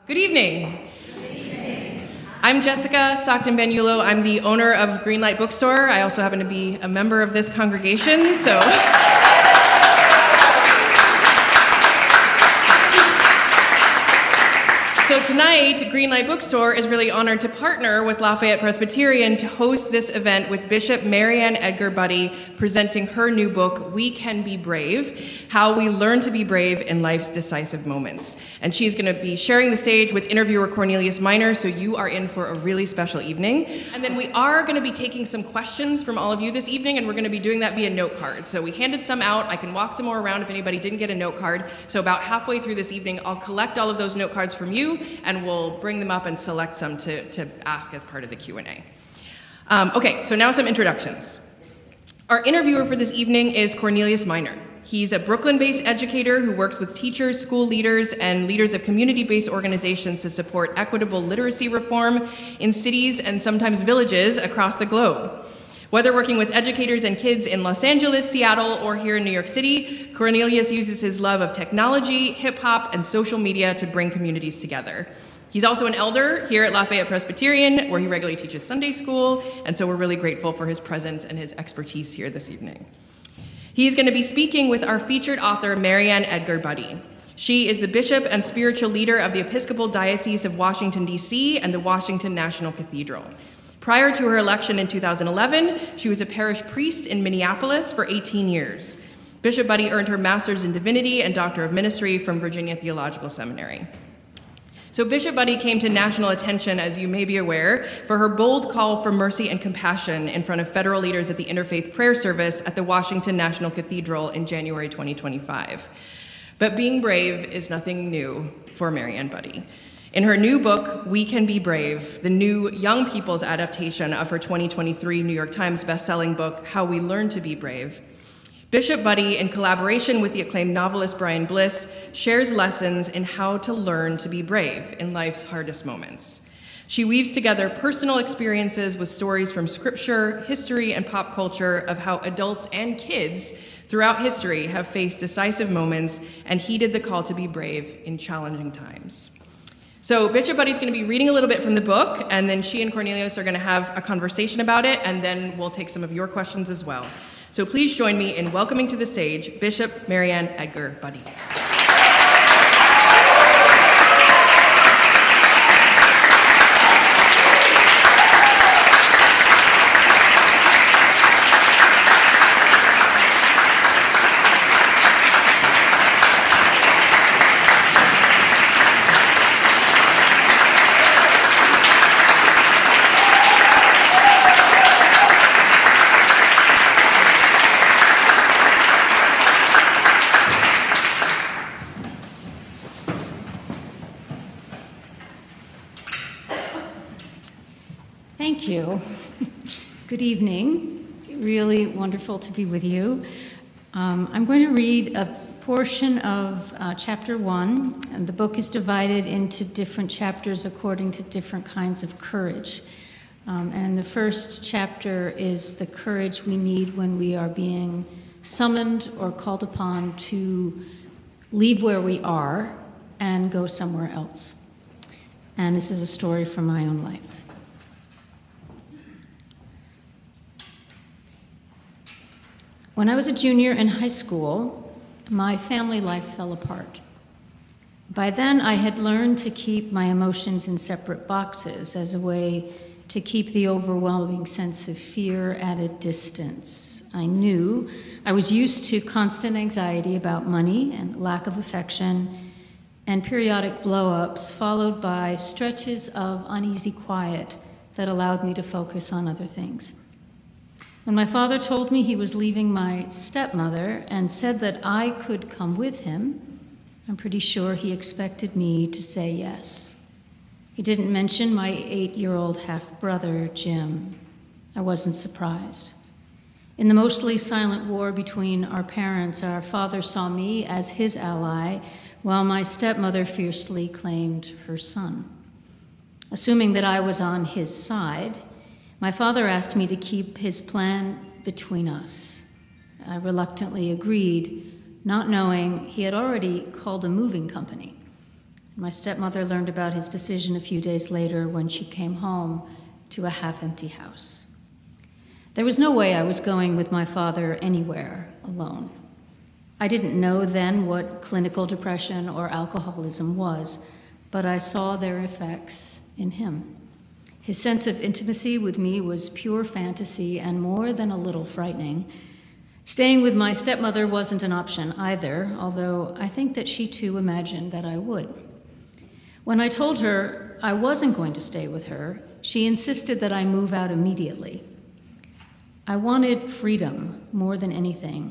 Good evening. I'm Jessica Stockton-Banyulo. I'm the owner of Greenlight Bookstore. I also happen to be a member of this congregation, so. So tonight, Greenlight Bookstore is really honored to partner with Lafayette Presbyterian to host this event with Bishop Mariann Edgar Budde presenting her new book, We Can Be Brave, How We Learn to Be Brave in Life's Decisive Moments. And she's going to be sharing the stage with interviewer Cornelius Minor, so you are in for a really special evening. And then we are going to be taking some questions from all of you this evening, and we're going to be doing that via note card. So we handed some out. I can walk some more around if anybody didn't get a note card. So about halfway through this evening, I'll collect all of those note cards from you, and we'll bring them up and select some to ask as part of the Q&A. Okay, so now some introductions. Our interviewer for this evening is Cornelius Minor. He's a Brooklyn-based educator who works with teachers, school leaders, and leaders of community-based organizations to support equitable literacy reform in cities and sometimes villages across the globe. Whether working with educators and kids in Los Angeles, Seattle, or here in New York City, Cornelius uses his love of technology, hip-hop, and social media to bring communities together. He's also an elder here at Lafayette Presbyterian, where he regularly teaches Sunday school, and so we're really grateful for his presence and his expertise here this evening. He's going to be speaking with our featured author, Mariann Edgar Budde. She is the bishop and spiritual leader of the Episcopal Diocese of Washington, D.C., and the Washington National Cathedral. Prior to her election in 2011, she was a parish priest in Minneapolis for 18 years. Bishop Budde earned her master's in divinity and doctor of ministry from Virginia Theological Seminary. So Bishop Budde came to national attention, as you may be aware, for her bold call for mercy and compassion in front of federal leaders at the Interfaith Prayer Service at the Washington National Cathedral in January 2025. But being brave is nothing new for Mariann Budde. In her new book, We Can Be Brave, the new young people's adaptation of her 2023 New York Times bestselling book, How We Learn to Be Brave, Bishop Budde, in collaboration with the acclaimed novelist Brian Bliss, shares lessons in how to learn to be brave in life's hardest moments. She weaves together personal experiences with stories from scripture, history, and pop culture of how adults and kids throughout history have faced decisive moments and heeded the call to be brave in challenging times. So Bishop Budde's going to be reading a little bit from the book, and then she and Cornelius are going to have a conversation about it, and then we'll take some of your questions as well. So please join me in welcoming to the stage Bishop Mariann Edgar Budde. Thank you. Good evening. Really wonderful to be with you. I'm going to read a portion of chapter 1, and the book is divided into different chapters according to different kinds of courage. And the first chapter is the courage we need when we are being summoned or called upon to leave where we are and go somewhere else. And this is a story from my own life. When I was a junior in high school, my family life fell apart. By then, I had learned to keep my emotions in separate boxes as a way to keep the overwhelming sense of fear at a distance. I was used to constant anxiety about money and lack of affection and periodic blow-ups, followed by stretches of uneasy quiet that allowed me to focus on other things. When my father told me he was leaving my stepmother and said that I could come with him, I'm pretty sure he expected me to say yes. He didn't mention my 8-year-old half-brother, Jim. I wasn't surprised. In the mostly silent war between our parents, our father saw me as his ally, while my stepmother fiercely claimed her son. Assuming that I was on his side, my father asked me to keep his plan between us. I reluctantly agreed, not knowing he had already called a moving company. My stepmother learned about his decision a few days later when she came home to a half-empty house. There was no way I was going with my father anywhere alone. I didn't know then what clinical depression or alcoholism was, but I saw their effects in him. His sense of intimacy with me was pure fantasy and more than a little frightening. Staying with my stepmother wasn't an option either, although I think that she too imagined that I would. When I told her I wasn't going to stay with her, she insisted that I move out immediately. I wanted freedom more than anything,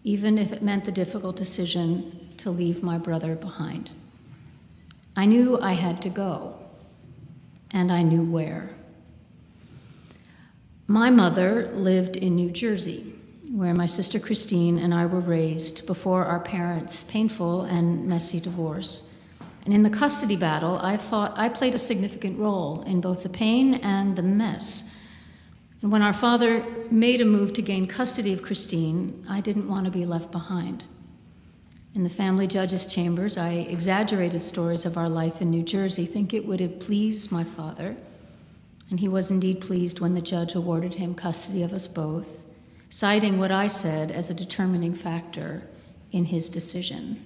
even if it meant the difficult decision to leave my brother behind. I knew I had to go, and I knew where. My mother lived in New Jersey, where my sister Christine and I were raised before our parents' painful and messy divorce. And in the custody battle, I played a significant role in both the pain and the mess. And when our father made a move to gain custody of Christine, I didn't want to be left behind. In the family judge's chambers, I exaggerated stories of our life in New Jersey, thinking it would have pleased my father. And he was indeed pleased when the judge awarded him custody of us both, citing what I said as a determining factor in his decision.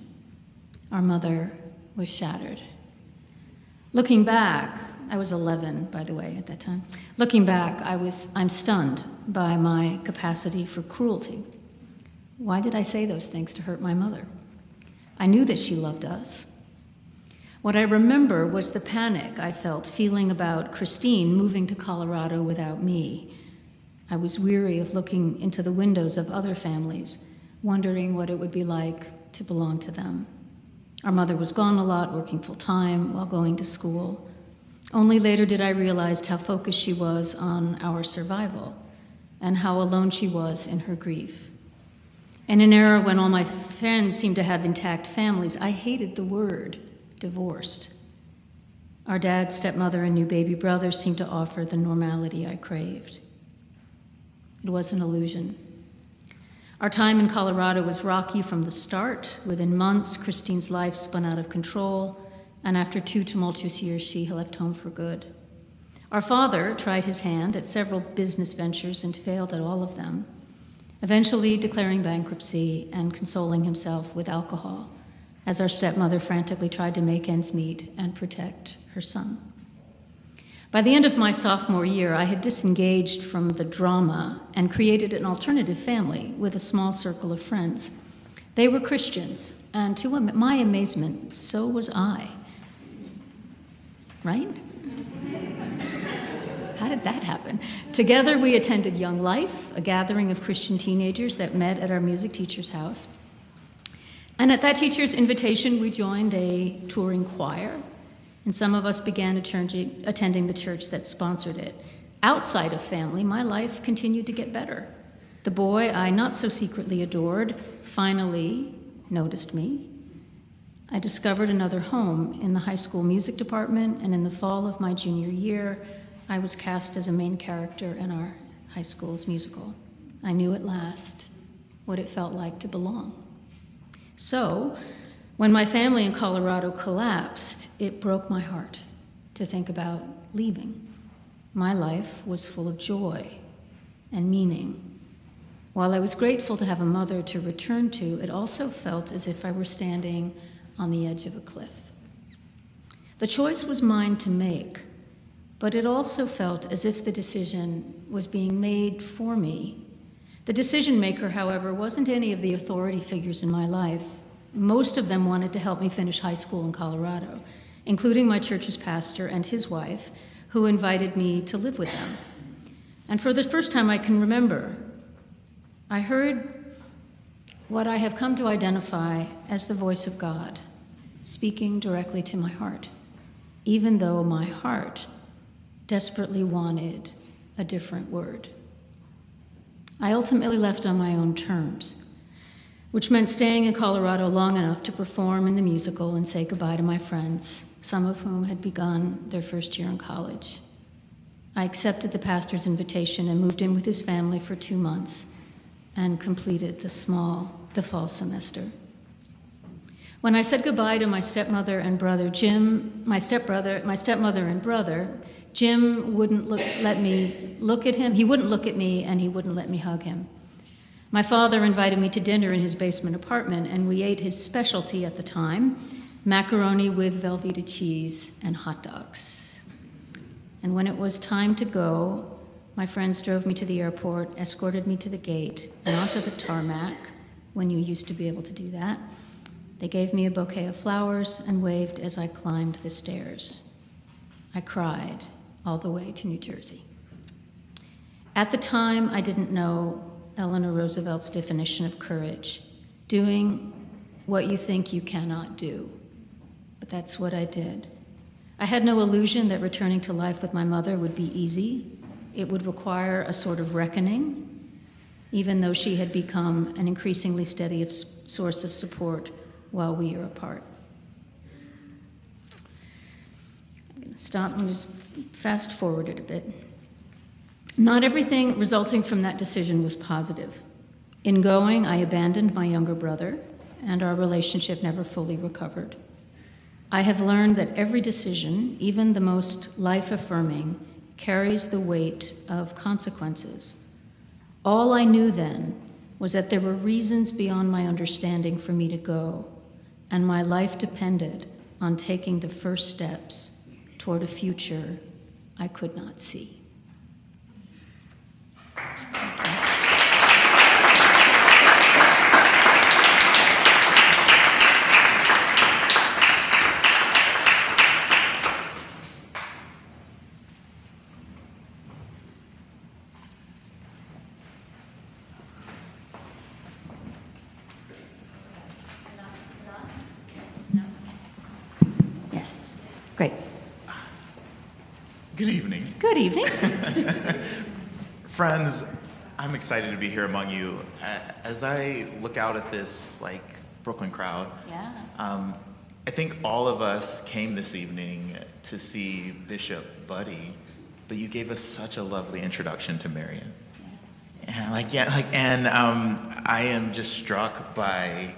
Our mother was shattered. Looking back, I was 11, by the way, at that time. Looking back, I'm stunned by my capacity for cruelty. Why did I say those things to hurt my mother? I knew that she loved us. What I remember was the panic I felt feeling about Christine moving to Colorado without me. I was weary of looking into the windows of other families, wondering what it would be like to belong to them. Our mother was gone a lot, working full-time while going to school. Only later did I realize how focused she was on our survival and how alone she was in her grief. In an era when all my friends seemed to have intact families, I hated the word divorced. Our dad, stepmother, and new baby brother seemed to offer the normality I craved. It was an illusion. Our time in Colorado was rocky from the start. Within months, Christine's life spun out of control, and after 2 tumultuous years, she left home for good. Our father tried his hand at several business ventures and failed at all of them, eventually declaring bankruptcy and consoling himself with alcohol, as our stepmother frantically tried to make ends meet and protect her son. By the end of my sophomore year, I had disengaged from the drama and created an alternative family with a small circle of friends. They were Christians, and to my amazement, so was I. Right? How did that happen? Together, we attended Young Life, a gathering of Christian teenagers that met at our music teacher's house. And at that teacher's invitation, we joined a touring choir, and some of us began attending the church that sponsored it. Outside of family, my life continued to get better. The boy I not so secretly adored finally noticed me. I discovered another home in the high school music department, and in the fall of my junior year, I was cast as a main character in our high school's musical. I knew at last what it felt like to belong. So, when my family in Colorado collapsed, it broke my heart to think about leaving. My life was full of joy and meaning. While I was grateful to have a mother to return to, it also felt as if I were standing on the edge of a cliff. The choice was mine to make, but it also felt as if the decision was being made for me. The decision maker, however, wasn't any of the authority figures in my life. Most of them wanted to help me finish high school in Colorado, including my church's pastor and his wife, who invited me to live with them. And for the first time I can remember, I heard what I have come to identify as the voice of God, speaking directly to my heart, even though my heart desperately wanted a different word. I ultimately left on my own terms, which meant staying in Colorado long enough to perform in the musical and say goodbye to my friends, some of whom had begun their first year in college. I accepted the pastor's invitation and moved in with his family for 2 months and completed the fall semester. When I said goodbye to my stepmother and brother Jim, my stepmother and brother, Jim wouldn't let me look at him. He wouldn't look at me, and he wouldn't let me hug him. My father invited me to dinner in his basement apartment, and we ate his specialty at the time, macaroni with Velveeta cheese and hot dogs. And when it was time to go, my friends drove me to the airport, escorted me to the gate and onto the tarmac, when you used to be able to do that. They gave me a bouquet of flowers and waved as I climbed the stairs. I cried all the way to New Jersey. At the time, I didn't know Eleanor Roosevelt's definition of courage, doing what you think you cannot do. But that's what I did. I had no illusion that returning to life with my mother would be easy. It would require a sort of reckoning, even though she had become an increasingly steady source of support while we are apart. I'm going to stop and just fast forward it a bit. Not everything resulting from that decision was positive. In going, I abandoned my younger brother, and our relationship never fully recovered. I have learned that every decision, even the most life-affirming, carries the weight of consequences. All I knew then was that there were reasons beyond my understanding for me to go, and my life depended on taking the first steps toward a future I could not see. Yes, great. Good evening. Good evening. Friends, I'm excited to be here among you. As I look out at this Brooklyn crowd, I think all of us came this evening to see Bishop Budde, but you gave us such a lovely introduction to Mariann. And I am just struck by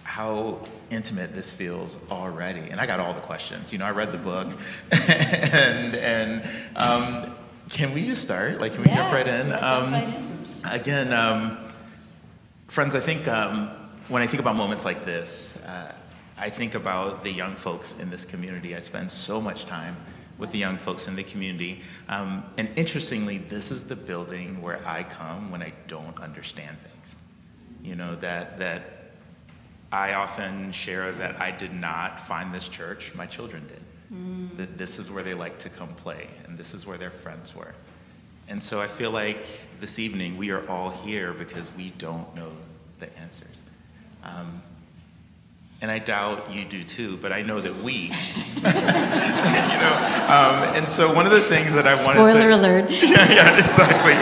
how intimate this feels already. And I got all the questions. I read the book. and can we just start? Can we jump right in? Again, friends, I think when I think about moments like this, I think about the young folks in this community. I spend so much time with the young folks in the community. And interestingly, this is the building where I come when I don't understand things. That I often share that I did not find this church, my children did. That this is where they like to come play, and this is where their friends were. And so I feel like this evening we are all here because we don't know the answers. And I doubt you do too, but I know that we, and so one of the things that I wanted to... Spoiler alert. Yeah, exactly.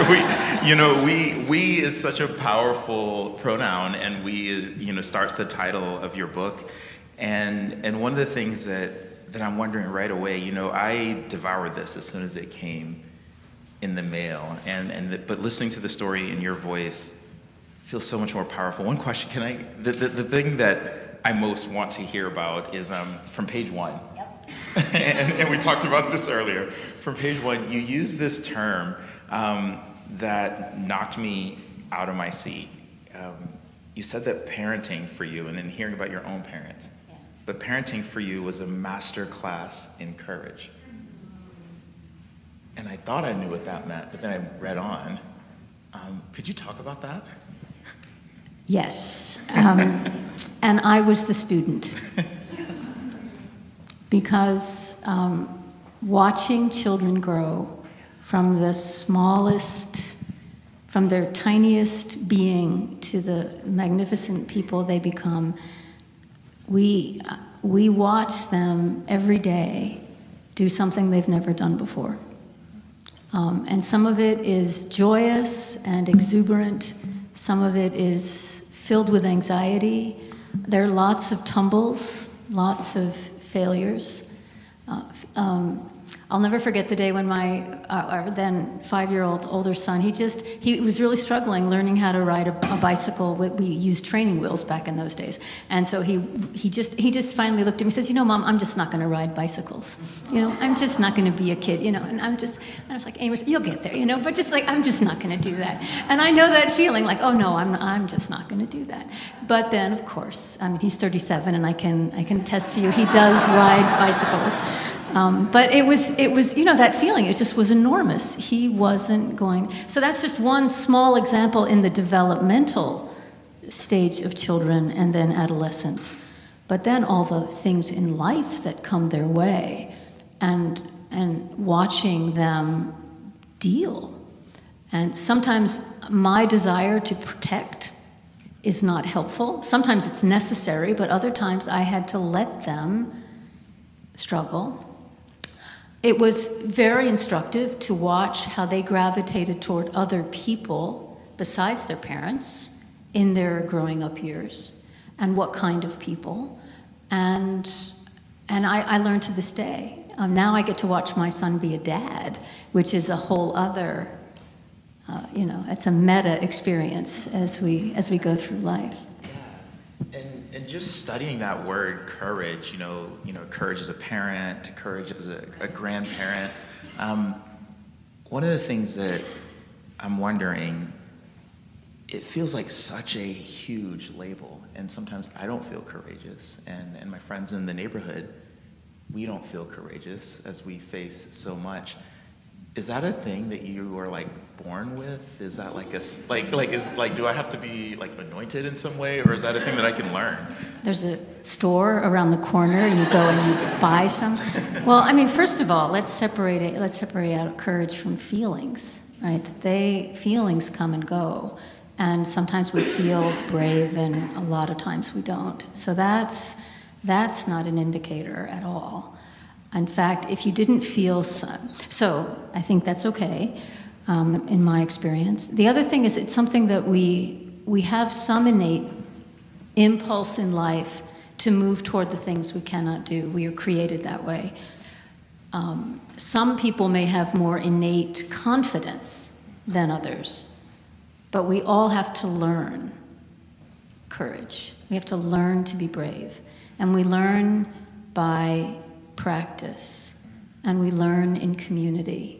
We is such a powerful pronoun, and we, starts the title of your book. And one of the things that I'm wondering right away, I devoured this as soon as it came in the mail, but listening to the story in your voice feels so much more powerful. One question, the thing that I most want to hear about is from page 1. Yep. and we talked about this earlier. From page 1, you use this term that knocked me out of my seat. You said that parenting for you, and then hearing about your own parents, but parenting for you was a master class in courage. And I thought I knew what that meant, but then I read on. Could you talk about that? Yes. And I was the student. Yes. Because watching children grow from the smallest, from their tiniest being to the magnificent people they become, we watch them every day do something they've never done before. And some of it is joyous and exuberant. Some of it is filled with anxiety. There are lots of tumbles, lots of failures. I'll never forget the day when my our then 5-year-old older son, he was really struggling learning how to ride a bicycle. We used training wheels back in those days. And so he just finally looked at me and says, Mom, I'm just not going to ride bicycles. I'm just not going to be a kid, and I was like, Amos, you'll get there, but just like, I'm just not going to do that. And I know that feeling like, oh no, I'm just not going to do that. But then, of course, he's 37, and I can attest to you, he does ride bicycles. But it was that feeling, it just was enormous. He wasn't going. So that's just one small example in the developmental stage of children and then adolescence. But then all the things in life that come their way and watching them deal. And sometimes my desire to protect is not helpful. Sometimes it's necessary, but other times I had to let them struggle. It was very instructive to watch how they gravitated toward other people besides their parents in their growing up years, and what kind of people. And I learned to this day. Now I get to watch my son be a dad, which is a whole other, it's a meta experience as we go through life. Yeah. And just studying that word, courage, courage as a parent, courage as a grandparent. One of the things that I'm wondering, it feels like such a huge label, and sometimes I don't feel courageous, and my friends in the neighborhood, we don't feel courageous as we face so much. Is that a thing that you are born with? Is that do I have to be anointed in some way, or is that a thing that I can learn? There's a store around the corner. You go and you buy some. Well, first of all, let's separate out courage from feelings, right? Feelings come and go, and sometimes we feel brave, and a lot of times we don't. So that's not an indicator at all. In fact, if you didn't feel so I think that's okay, in my experience. The other thing is it's something that we have some innate impulse in life to move toward the things we cannot do. We are created that way. Some people may have more innate confidence than others, but we all have to learn courage. We have to learn to be brave. And we learn by practice, and we learn in community.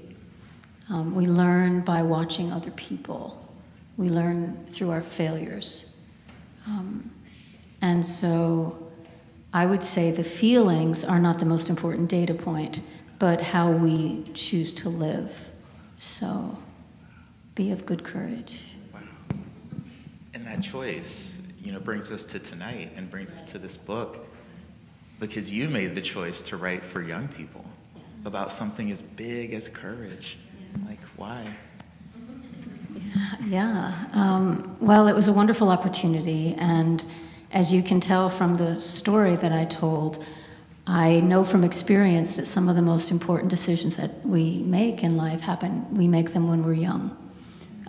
We learn by watching other people. We learn through our failures. And so I would say the feelings are not the most important data point, but how we choose to live. So be of good courage. Wow. And that choice, brings us to tonight and brings us to this book, because you made the choice to write for young people about something as big as courage. Why? Yeah. Well, it was a wonderful opportunity, and as you can tell from the story that I told, I know from experience that some of the most important decisions that we make in life we make them when we're young.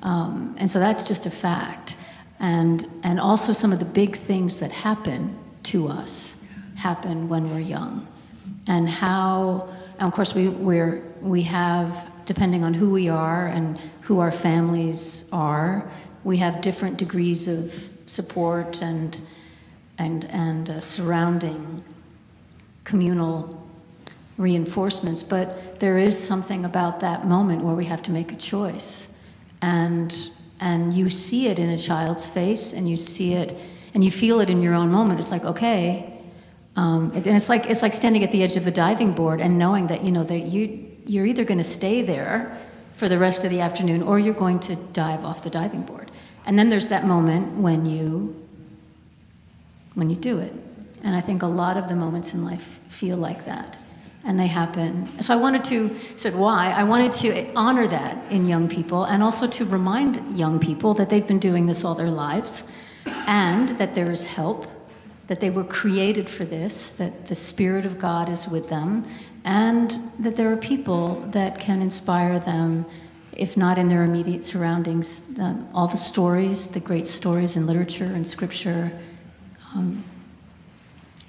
And so that's just a fact. And also some of the big things that happen to us happen when we're young. And of course we have, depending on who we are and who our families are, we have different degrees of support and surrounding communal reinforcements, but there is something about that moment where we have to make a choice. And you see it in a child's face, and you see it, and you feel it in your own moment. It's like, okay, and it's like standing at the edge of a diving board and knowing that that you're either going to stay there for the rest of the afternoon, or you're going to dive off the diving board. And then there's that moment when you do it. And I think a lot of the moments in life feel like that. And they happen. So I wanted to honor that in young people, and also to remind young people that they've been doing this all their lives, and that there is help, that they were created for this, that the Spirit of God is with them, and that there are people that can inspire them, if not in their immediate surroundings. All the stories, the great stories in literature and scripture,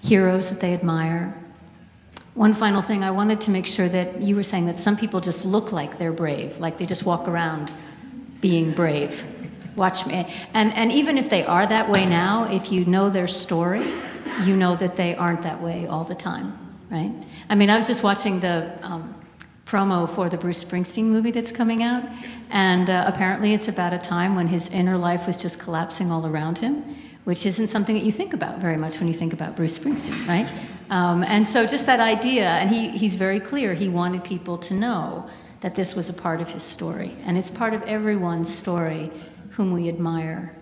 heroes that they admire, One final thing, I wanted to make sure that you were saying that some people just look like they're brave, like they just walk around being brave. Watch me. And even if they are that way now, if you know their story, you know that they aren't that way all the time, right? I mean, I was just watching the promo for the Bruce Springsteen movie that's coming out, and apparently it's about a time when his inner life was just collapsing all around him, which isn't something that you think about very much when you think about Bruce Springsteen, right? And so just that idea, and he's very clear, he wanted people to know that this was a part of his story, and it's part of everyone's story whom we admire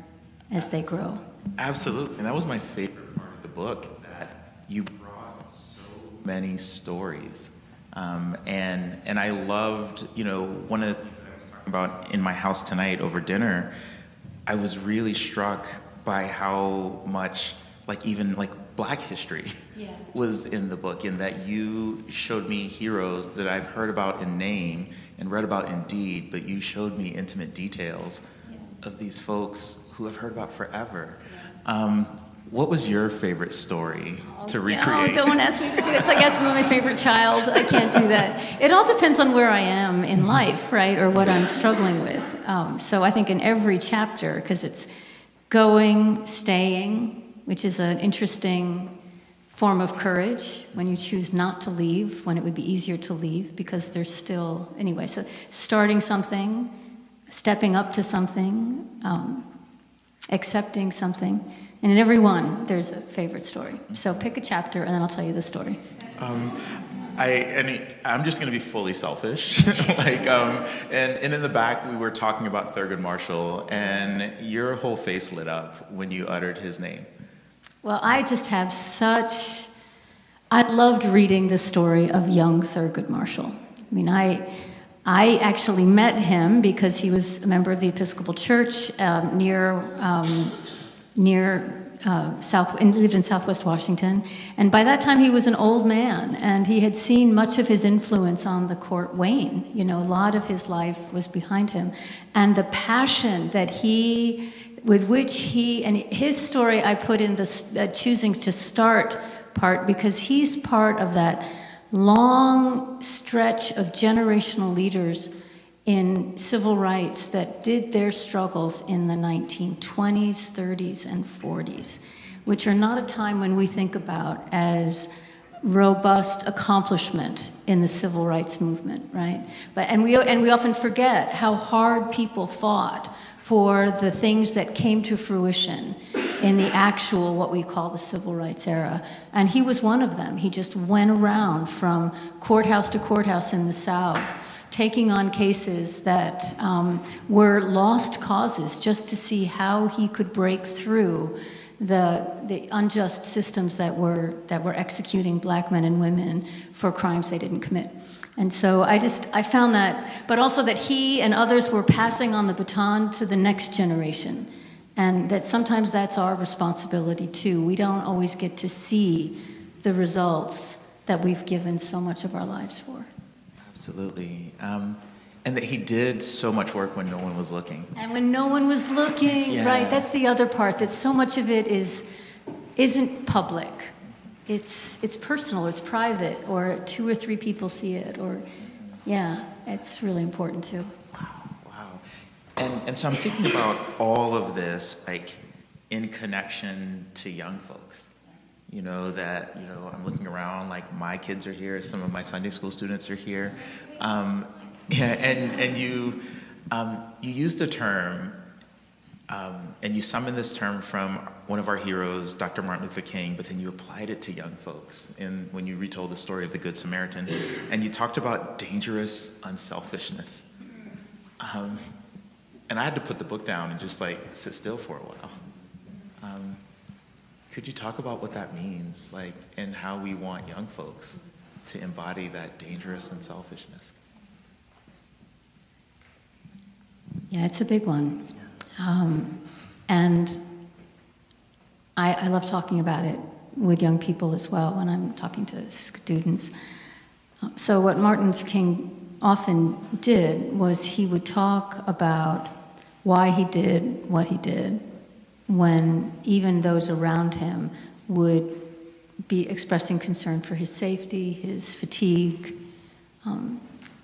as they grow. Absolutely, and that was my favorite part of the book, that you brought so many stories. And I loved, one of the things that I was talking about in my house tonight over dinner, I was really struck by how much, even Black history was in the book, in that you showed me heroes that I've heard about in name and read about in deed, but you showed me intimate details of these folks who I've heard about forever. What was your favorite story to recreate? Oh, don't ask me to do it. It's like asking about my favorite child. I can't do that. It all depends on where I am in life, right, or what I'm struggling with. So I think in every chapter, because it's going, staying, which is an interesting form of courage when you choose not to leave, when it would be easier to leave, because there's still, anyway, so starting something, stepping up to something, accepting something. And in every one, there's a favorite story. So pick a chapter, and then I'll tell you the story. I'm just going to be fully selfish. And in the back, we were talking about Thurgood Marshall, and your whole face lit up when you uttered his name. Well, I just have I loved reading the story of young Thurgood Marshall. I mean, I actually met him because he was a member of the Episcopal Church near and lived in Southwest Washington. And by that time, he was an old man, and he had seen much of his influence on the court wane. A lot of his life was behind him. And the passion that with which and his story I put in the choosing to start part, because he's part of that long stretch of generational leaders in civil rights that did their struggles in the 1920s, 30s, and 40s, which are not a time when we think about as robust accomplishment in the civil rights movement, right? And we often forget how hard people fought for the things that came to fruition in the actual, what we call the civil rights era. And he was one of them. He just went around from courthouse to courthouse in the South, taking on cases that were lost causes, just to see how he could break through the unjust systems that were executing Black men and women for crimes they didn't commit. And so I found that, but also that he and others were passing on the baton to the next generation, and that sometimes that's our responsibility too. We don't always get to see the results that we've given so much of our lives for. Absolutely. And that he did so much work when no one was looking. And when no one was looking, right, that's the other part, that so much of it isn't public. It's personal, it's private, or 2 or 3 people see it, or, it's really important too. Wow. And so I'm thinking about all of this, in connection to young folks. I'm looking around, my kids are here, some of my Sunday school students are here. And you used a term, and you summoned this term from one of our heroes, Dr. Martin Luther King, but then you applied it to young folks when you retold the story of the Good Samaritan, and you talked about dangerous unselfishness. And I had to put the book down and just sit still for a while. Could you talk about what that means, and how we want young folks to embody that dangerous unselfishness? Yeah, it's a big one. And I love talking about it with young people as well when I'm talking to students. So what Martin Luther King often did was he would talk about why he did what he did, when even those around him would be expressing concern for his safety, his fatigue,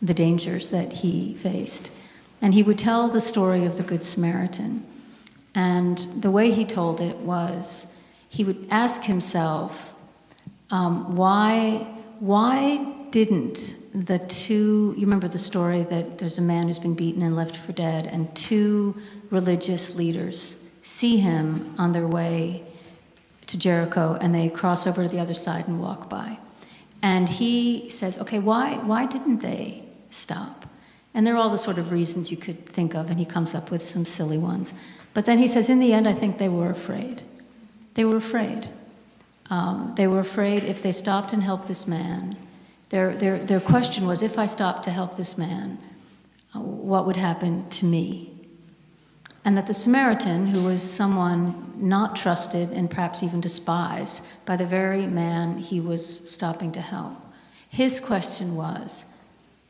the dangers that he faced. And he would tell the story of the Good Samaritan. And the way he told it was, he would ask himself, why didn't the two, you remember the story that there's a man who's been beaten and left for dead, and two religious leaders see him on their way to Jericho, and they cross over to the other side and walk by. And he says, okay, why didn't they stop? And there are all the sort of reasons you could think of, and he comes up with some silly ones. But then he says, in the end, I think they were afraid. They were afraid. They were afraid if they stopped and helped this man. Their question was, if I stopped to help this man, what would happen to me? And that the Samaritan, who was someone not trusted and perhaps even despised by the very man he was stopping to help, his question was,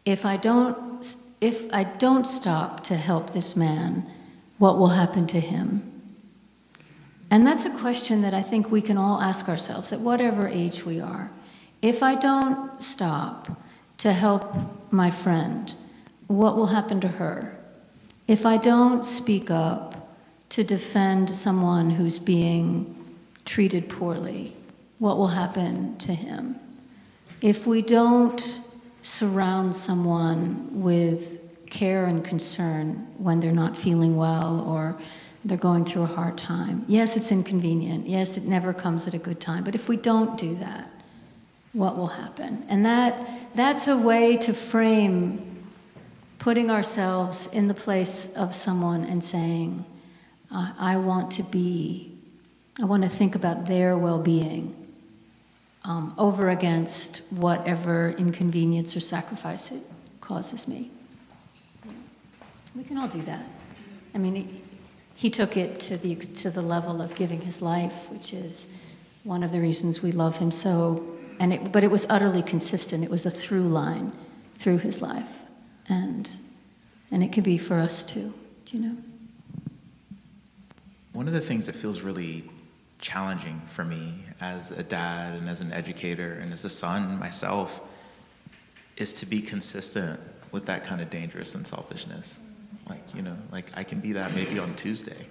if I don't stop to help this man, what will happen to him? And that's a question that I think we can all ask ourselves at whatever age we are. If I don't stop to help my friend, what will happen to her? If I don't speak up to defend someone who's being treated poorly, what will happen to him? If we don't surround someone with care and concern when they're not feeling well or they're going through a hard time, yes, it's inconvenient. Yes, it never comes at a good time. But if we don't do that, what will happen? And that's a way to frame putting ourselves in the place of someone and saying, I want to think about their well-being over against whatever inconvenience or sacrifice it causes me. We can all do that. I mean, he took it to the level of giving his life, which is one of the reasons we love him so. But it was utterly consistent. It was a through line through his life. And it can be for us too, do you know? One of the things that feels really challenging for me as a dad and as an educator and as a son myself is to be consistent with that kind of dangerous and selfishness. Like I can be that maybe on Tuesday.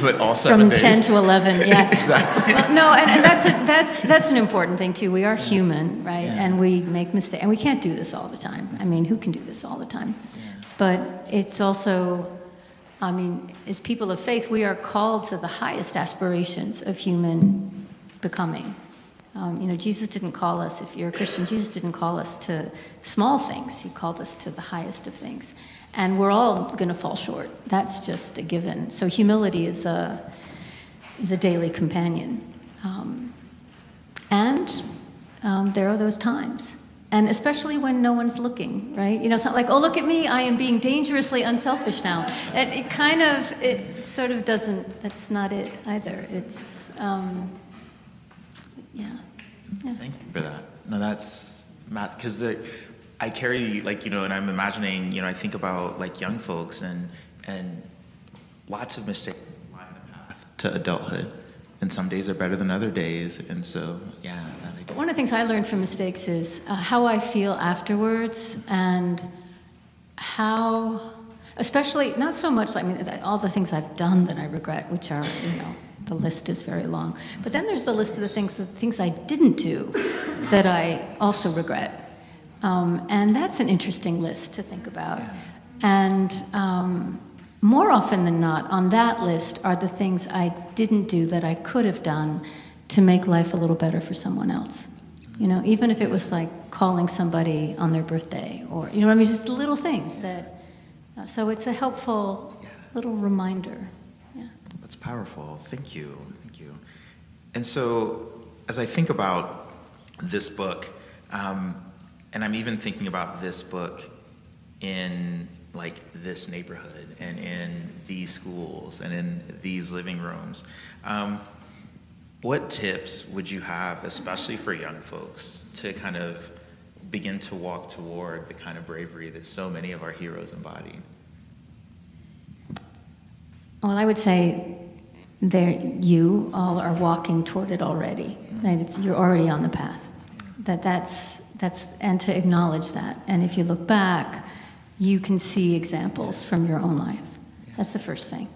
But all 7 days. From 10 to 11, yeah. Exactly. Well, no, and that's an important thing too. We are human, right? Yeah. And we make mistakes, and we can't do this all the time. I mean, who can do this all the time? Yeah. But it's also, I mean, as people of faith, we are called to the highest aspirations of human becoming. Jesus didn't call us, if you're a Christian, Jesus didn't call us to small things. He called us to the highest of things. And we're all going to fall short. That's just a given. So humility is a daily companion. There are those times. And especially when no one's looking, right? It's not like, oh, look at me, I am being dangerously unselfish now. It sort of doesn't, that's not it either. It's, yeah. Thank you for that. No, that's, because I carry, and I'm imagining, I think about, young folks and lots of mistakes line the path to adulthood. And some days are better than other days. And so, yeah. One of the things I learned from mistakes is how I feel afterwards and how, especially, not so much, all the things I've done that I regret, which are, the list is very long. But then there's the list of the things I didn't do that I also regret. And that's an interesting list to think about. And more often than not, on that list are the things I didn't do that I could have done to make life a little better for someone else. Even if it was like calling somebody on their birthday or, just little things that, so it's a helpful little reminder. Yeah. That's powerful. Thank you. And so as I think about this book, and I'm even thinking about this book in this neighborhood and in these schools and in these living rooms. What tips would you have, especially for young folks, to kind of begin to walk toward the kind of bravery that so many of our heroes embody? Well, I would say you all are walking toward it already. that you're already on the path. That's and to acknowledge that. And if you look back, you can see examples from your own life. That's the first thing.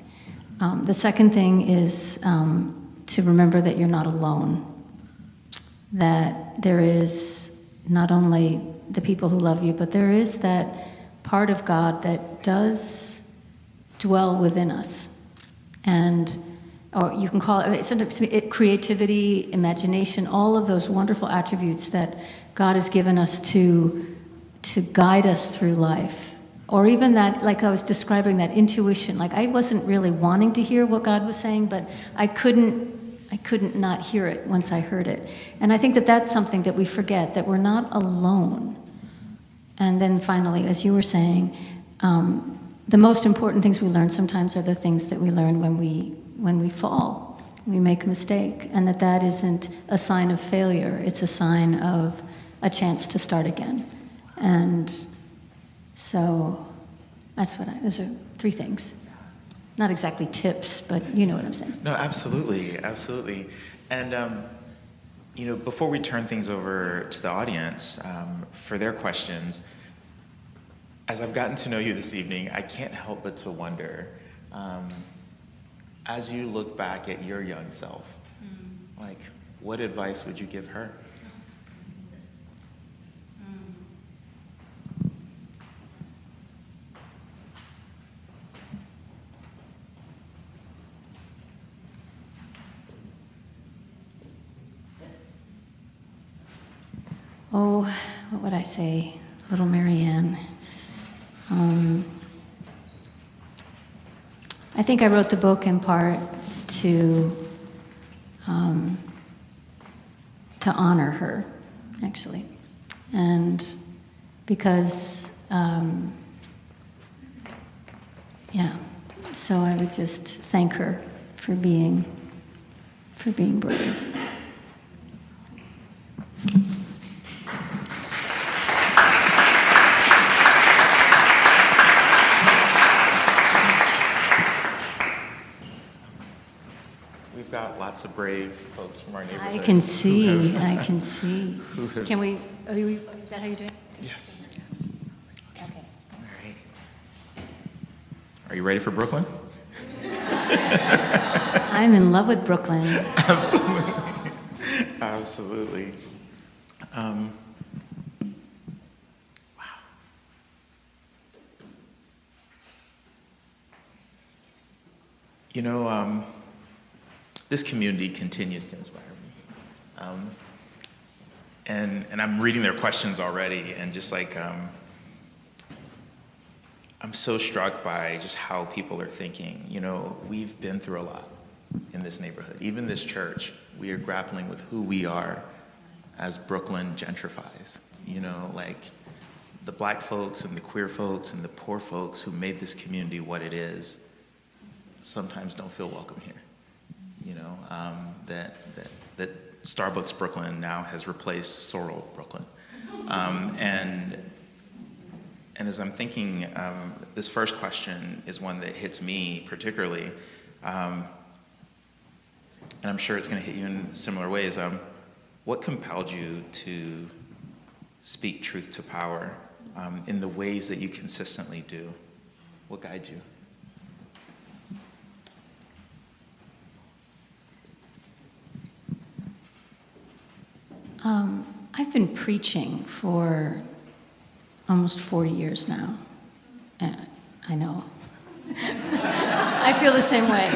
The second thing is to remember that you're not alone. That there is not only the people who love you, but there is that part of God that does dwell within us. And, or you can call it, sometimes creativity, imagination, all of those wonderful attributes that God has given us to guide us through life. Or even that, like I was describing, that intuition. Like I wasn't really wanting to hear what God was saying, but I couldn't not hear it once I heard it. And I think that that's something that we forget, that we're not alone. And then finally, as you were saying, the most important things we learn sometimes are the things that we learn when we fall, we make a mistake, and that isn't a sign of failure. It's a sign of a chance to start again. And so that's those are 3 things. Not exactly tips, but you know what I'm saying. No, absolutely. And, before we turn things over to the audience for their questions, as I've gotten to know you this evening, I can't help but to wonder, as you look back at your young self, like, what advice would you give her? Oh, what would I say, little Mariann? I think I wrote the book in part to honor her, actually, and because so I would just thank her for being brave. Got lots of brave folks from our neighborhood. I can see. Can we, is that how you're doing? Yes. Okay. All right. Are you ready for Brooklyn? I'm in love with Brooklyn. Absolutely. Wow. This community continues to inspire me. And I'm reading their questions already, and just like, I'm so struck by just how people are thinking. We've been through a lot in this neighborhood. Even this church, we are grappling with who we are as Brooklyn gentrifies. Like the black folks and the queer folks and the poor folks who made this community what it is sometimes don't feel welcome here. That Starbucks Brooklyn now has replaced Sorrel Brooklyn. And as I'm thinking, this first question is one that hits me particularly, and I'm sure it's going to hit you in similar ways. What compelled you to speak truth to power in the ways that you consistently do? What guides you? I've been preaching for almost 40 years now. I know. I feel the same way.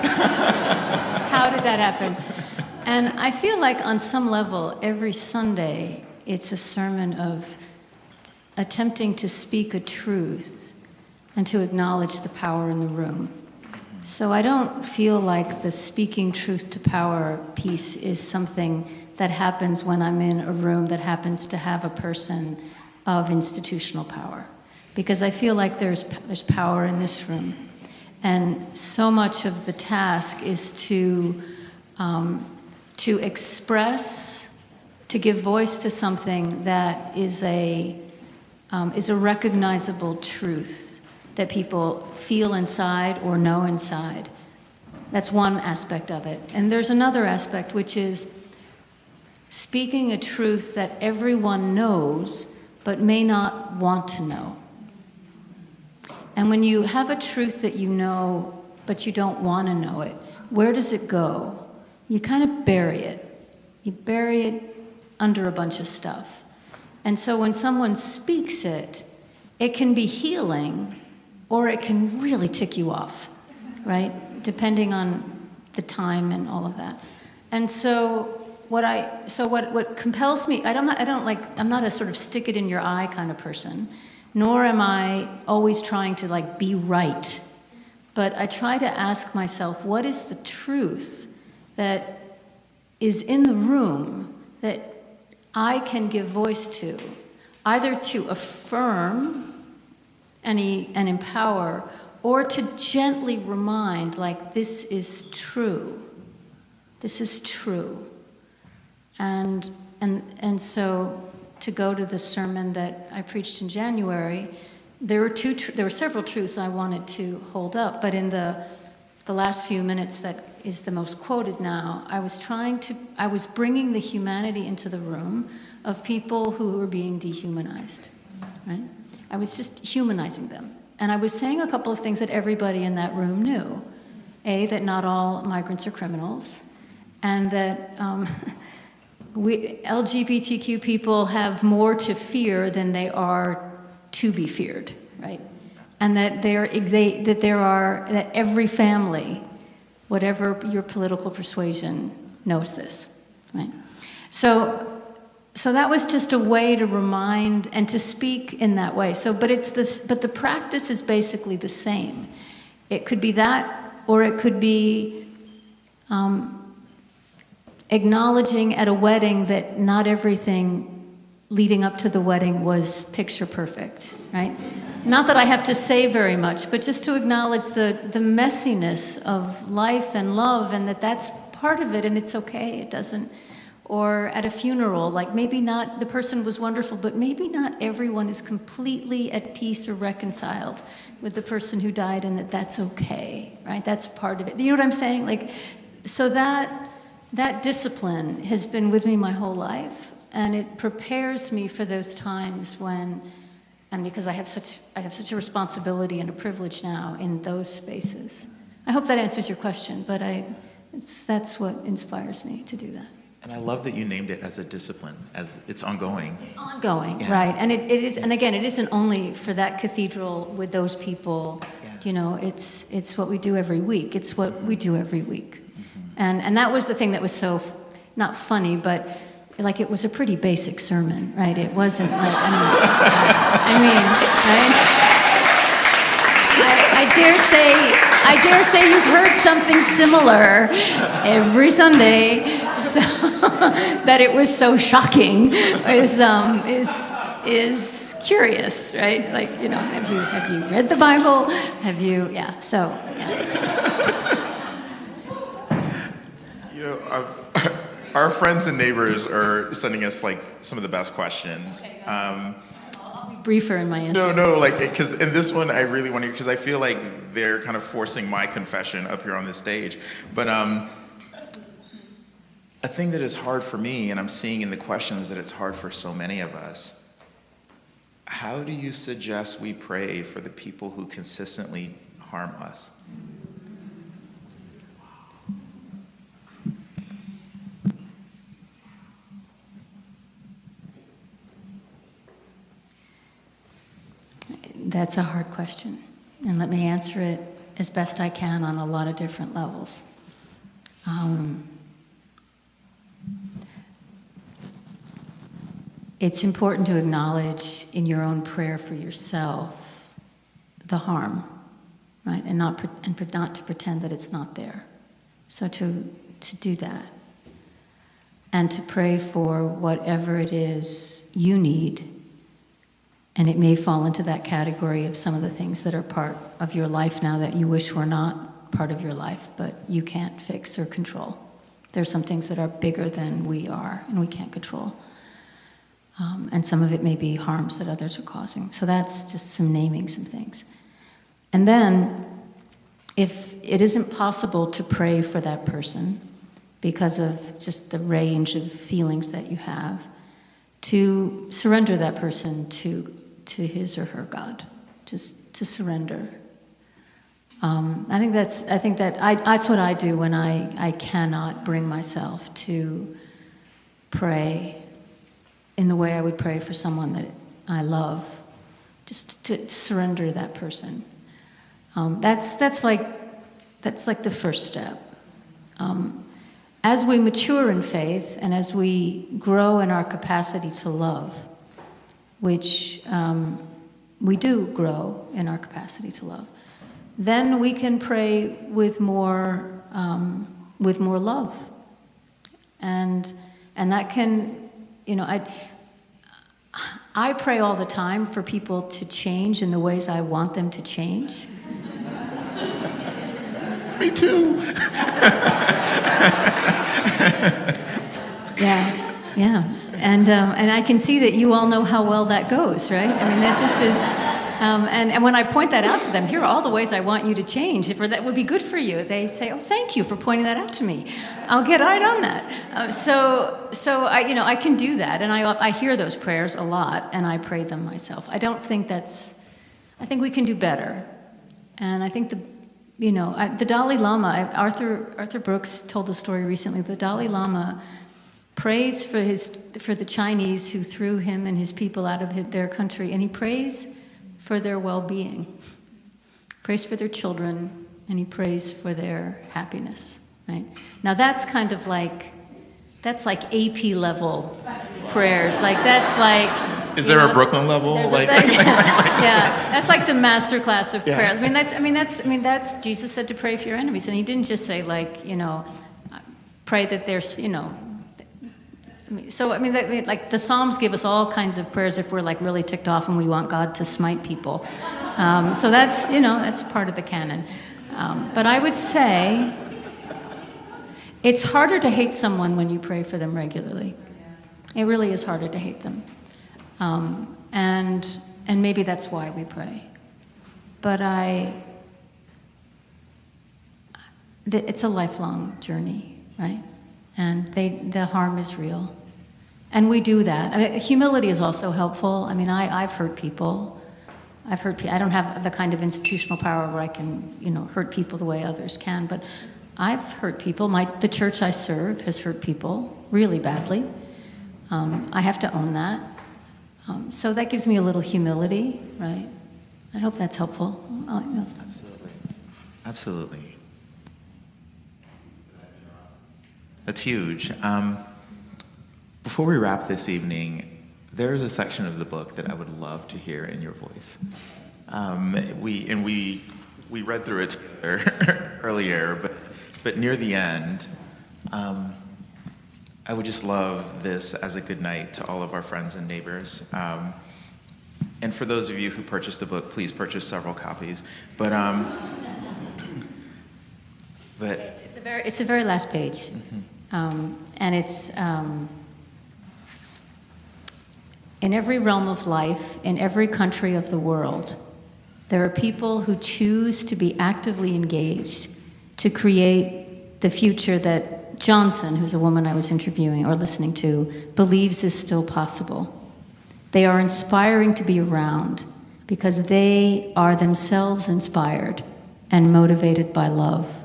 How did that happen? And I feel like on some level, every Sunday, it's a sermon of attempting to speak a truth and to acknowledge the power in the room. So I don't feel like the speaking truth to power piece is something that happens when I'm in a room that happens to have a person of institutional power. Because I feel like there's power in this room. And so much of the task is to express, to give voice to something that is a recognizable truth that people feel inside or know inside. That's one aspect of it. And there's another aspect, which is speaking a truth that everyone knows but may not want to know. And when you have a truth that you know but you don't want to know it, where does it go? You kind of bury it. You bury it under a bunch of stuff. And so when someone speaks it, it can be healing or it can really tick you off, right? Depending on the time and all of that. And so what compels me, I'm not a sort of stick it in your eye kind of person, nor am I always trying to be right. But I try to ask myself, what is the truth that is in the room that I can give voice to, either to affirm and empower, or to gently remind, this is true. This is true. And so to go to the sermon that I preached in January, there were several truths I wanted to hold up, but in the last few minutes that is the most quoted now, I was bringing the humanity into the room of people who were being dehumanized, right? I was just humanizing them. And I was saying a couple of things that everybody in that room knew. A, that not all migrants are criminals, and that LGBTQ people have more to fear than they are to be feared, right? And that that every family, whatever your political persuasion, knows this, right? So that was just a way to remind and to speak in that way. But the practice is basically the same. It could be that, or it could be acknowledging at a wedding that not everything leading up to the wedding was picture perfect, right? Not that I have to say very much, but just to acknowledge the messiness of life and love, and that's part of it, and it's okay. It doesn't. Or at a funeral, maybe not, the person was wonderful, but maybe not everyone is completely at peace or reconciled with the person who died, and that's okay, right? That's part of it. You know what I'm saying? So that discipline has been with me my whole life, and it prepares me for those times when, and because I have such a responsibility and a privilege now in those spaces. I hope that answers your question, but that's what inspires me to do that. And I love that you named it as a discipline, as it's ongoing. It's ongoing, yeah. Right? And it is, and again, it isn't only for that cathedral with those people. Yes. It's what we do every week. It's what we do every week. Mm-hmm. And that was the thing that was so not funny, but it was a pretty basic sermon, right? It wasn't right? I dare say you've heard something similar every Sunday, so that it was so shocking is curious, right? Have you read the Bible? Have you? Yeah. So. Yeah. Our friends and neighbors are sending us some of the best questions. I'll be briefer in my answer. No, because in this one I really want to, because I feel like they're kind of forcing my confession up here on this stage. But a thing that is hard for me, and I'm seeing in the questions that it's hard for so many of us. How do you suggest we pray for the people who consistently harm us? That's a hard question, and let me answer it as best I can on a lot of different levels. It's important to acknowledge in your own prayer for yourself the harm, right, and not to pretend that it's not there. So to do that, and to pray for whatever it is you need. And it may fall into that category of some of the things that are part of your life now that you wish were not part of your life, but you can't fix or control. There's some things that are bigger than we are, and we can't control. And some of it may be harms that others are causing. So that's just some naming some things. And then, if it isn't possible to pray for that person, because of just the range of feelings that you have, to surrender that person to his or her God, just to surrender. I think that's what I do when I cannot bring myself to pray in the way I would pray for someone that I love, just to surrender that person. That's like the first step. As we mature in faith and as we grow in our capacity to love, which we do grow in our capacity to love, then we can pray with more love, and that can, I pray all the time for people to change in the ways I want them to change. Me too. Yeah, and I can see that you all know how well that goes, right? I mean, that just is. And when I point that out to them, here are all the ways I want you to change. If that would be good for you, they say, "Oh, thank you for pointing that out to me. I'll get right on that." So I can do that, and I hear those prayers a lot, and I pray them myself. I think we can do better, and I think the Dalai Lama. Arthur Brooks told a story recently. The Dalai Lama prays for the Chinese who threw him and his people out of their country, and he prays for their well-being, prays for their children, and he prays for their happiness. Right now, that's kind of like AP level prayers. Like that's like. Is there a Brooklyn level? Yeah, that's like the master class of prayer. That's Jesus said to pray for your enemies, and he didn't just say pray that there's like the Psalms give us all kinds of prayers if we're like really ticked off and we want God to smite people. So that's part of the canon. But I would say it's harder to hate someone when you pray for them regularly. It really is harder to hate them. And maybe that's why we pray. But it's a lifelong journey, right? And the harm is real. And we do that. I mean, humility is also helpful. I mean, I've hurt people. I don't have the kind of institutional power where I can, hurt people the way others can, but I've hurt people. The church I serve has hurt people really badly. I have to own that. So that gives me a little humility, right? I hope that's helpful. Absolutely. That's huge. Before we wrap this evening, there is a section of the book that I would love to hear in your voice. We read through it together earlier, but near the end, I would just love this as a good night to all of our friends and neighbors. And for those of you who purchased the book, please purchase several copies. But it's the very last page. Mm-hmm. And it's in every realm of life, in every country of the world, there are people who choose to be actively engaged to create the future that Johnson, who's a woman I was interviewing or listening to, believes is still possible. They are inspiring to be around because they are themselves inspired and motivated by love.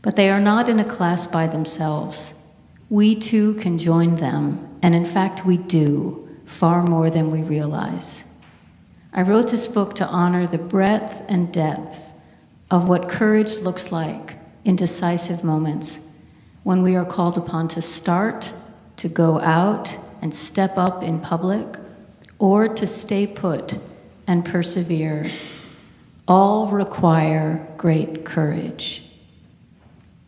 But they are not in a class by themselves. We too can join them, and in fact we do, far more than we realize. I wrote this book to honor the breadth and depth of what courage looks like in decisive moments, when we are called upon to start, to go out and step up in public, or to stay put and persevere. All require great courage.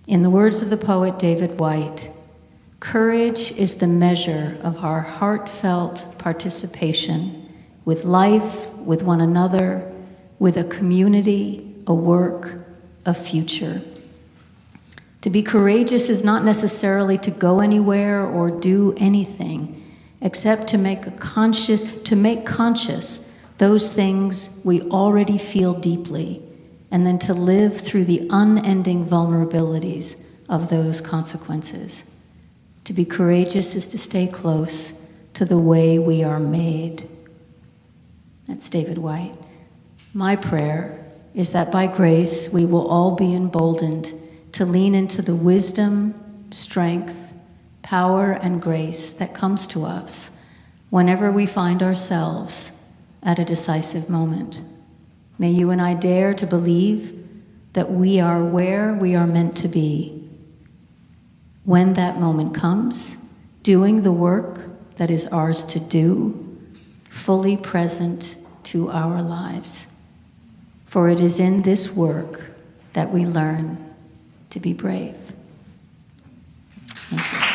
In the words of the poet David White, courage is the measure of our heartfelt participation with life, with one another, with a community, a work, a future. To be courageous is not necessarily to go anywhere or do anything, except to make conscious those things we already feel deeply, and then to live through the unending vulnerabilities of those consequences. To be courageous is to stay close to the way we are made. That's David White. My prayer is that by grace we will all be emboldened to lean into the wisdom, strength, power, and grace that comes to us whenever we find ourselves at a decisive moment. May you and I dare to believe that we are where we are meant to be. When that moment comes, doing the work that is ours to do, fully present to our lives. For it is in this work that we learn to be brave. Thank you.